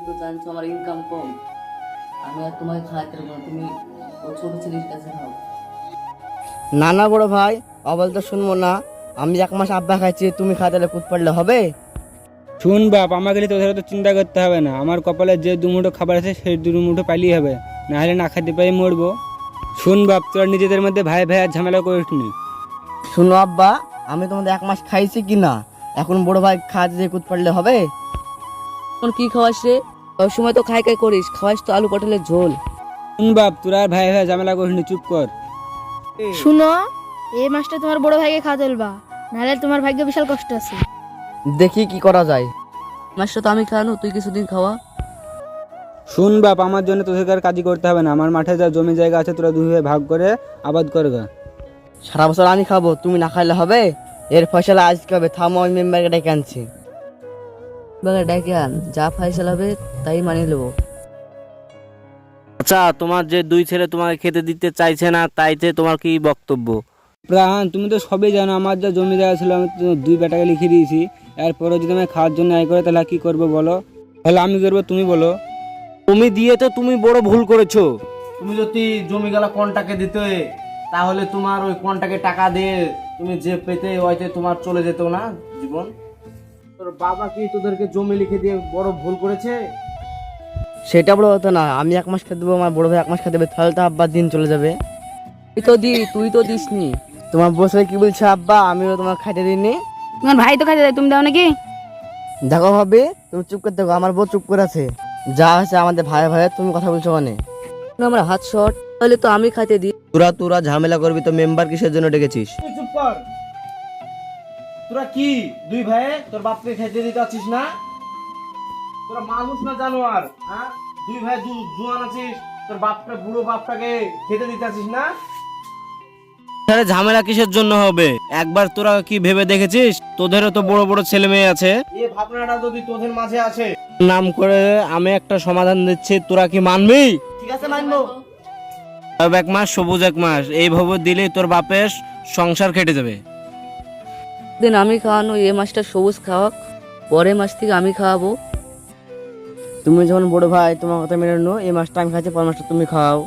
তো জানছো আমার ইনকাম কম, আমি আর তোমাকে খাওয়াতে পারবো না, তুমি ও ছোট ছেলের কাছে খাও। না না বড় ভাই, অবল তো শুনবো না। আমি 1 মাস আব্বা খাইছি, তুমি খাওয়াতে কুদ পারলে হবে? শুন বাপ, আমাকে নিয়ে তোদের তো চিন্তা করতে হবে না। আমার কপালে যে দুমুঠো খাবার আছে সেই দুমুঠো পাইলেই হবে, না হলে না খাইতে পাই মরবো। শুন বাপ, তোরা নিজেদের মধ্যে ভাই ভাই আর ঝামেলা করিস নি। শুনো আব্বা, আমি তোমাদের 1 মাস খাইছি কি না, এখন বড় ভাই খাওয়াতে যে কুদ পারলে হবে? এখন কি খাওয়াস রে? সব সময় তো খাই খাই করিস, খাওয়াস তো আলু পটলের ঝোল। শুন বাপ, তোরা আর ভাই ভাই ঝামেলা করিস নি, চুপ কর। শুনো, এই মাসটা তোমার বড় ভাইকে খাওয়া তুলবা, নাহলে তোমার ভাগ্যে বিশাল কষ্ট আছে। দেখি কি করা যায়। মাসটা তো আমি খাওয়ানো, তুই কিছুদিন খাওয়া। শুন বাপ, আমার জন্য তোদের আর কাজই করতে হবে না। আমার মাঠে যা জমি জায়গা আছে তোরা দুই ভাই ভাগ করে আবাদ করগা। সারা বছর আমি খাবো, তুমি না খাইলে হবে? এর ফয়সালা আজকে হবে, থামো আমি মেম্বারকে ডেকে আনছি। বাগা ডাকে আন, যা ফাইসাল হবে তাই মানিয়ে নেবো। আচ্ছা, তোমার যে 2 ছেলে তোমাকে খেতে দিতে চাইছে না, তাইতে তোমার কি বক্তব্য? প্রাণ, তুমি তো সবই জানো, আমার যা জমি জায়গা ছিল আমি তো 2 বেটাকে লিখে দিয়েছি। এরপরে যদি আমি খাওয়ার জন্য আয় করে তাহলে কি করবো বলো? তাহলে আমি করবো, তুমি বলো। তুমি দিয়ে তো তুমি বড় ভুল করেছো। তুমি যদি জমি গেলা কন্টাকে দিতে, তাহলে তোমার ওই কন্টাকে টাকা দিয়ে তুমি যে পেতে হয়তো তোমার চলে যেত না জীবন। তোর বাবা কি তোদেরকে জমি লিখে দিয়ে বড় ভুল করেছে? সেটা বড় হতো না, আমি 1 মাস খেতে দেবো, আমার বড় ভাই 1 মাস খেতে দেবে, তাহলে তো আব্বার দিন চলে যাবে। তুই তো দিসনি। তোমার বসে কি বলছে আব্বা, আমিও তোমার খাইতে দিইনি? তোমার ভাই তো খাইতে দেয়, তুমি দাও নাকি? দেখো ভাবি, তুমি চুপ করতে থাকো, আমার বউ চুপ করে আছে। যা আছে আমাদের ভাই ভাই, তুমি কথা বলছো মানে? আমার হাত শর্ট, তাহলে তো আমি খাইতে দিই। তোরা ঝামেলা করবি তো মেম্বার কিসের জন্য ডেকেছিস? তুই চুপ কর। তোরা কি 2 ভাই তোর বাপকে খেতে দিতে আছিস না? তোরা মানুষ না জানোয়ার? হ্যাঁ, 2 ভাই জুয়ান আছিস, তোর বাপটা বুড়ো বাপটাকে খেতে দিতে আছিস না? তাহলে ঝামেলা কিসের জন্য হবে? একবার তোরা কি ভেবে দেখেছিস তোদেরও তো বড় বড় ছেলে মেয়ে আছে? এই ভাবনাটা যদি তোদের মাঝে আছে, নাম করে আমি একটা সমাধান দিচ্ছি, তোরা কি মানবি? ঠিক আছে মানবো। 1 মাস সবুজ 1 মাস এইভাবে দিলেই তোর বাপের সংসার কেটে যাবে। দিন আমি খাওয়ানো, এ মাসটা সবুজ খাওয়াক, পরের মাস থেকে আমি খাওয়াবো। তুমি যখন বড় ভাই, তোমার কথা মেনে নো, এই মাসটা আমি খাচ্ছি, পরের মাসটা তুমি খাও।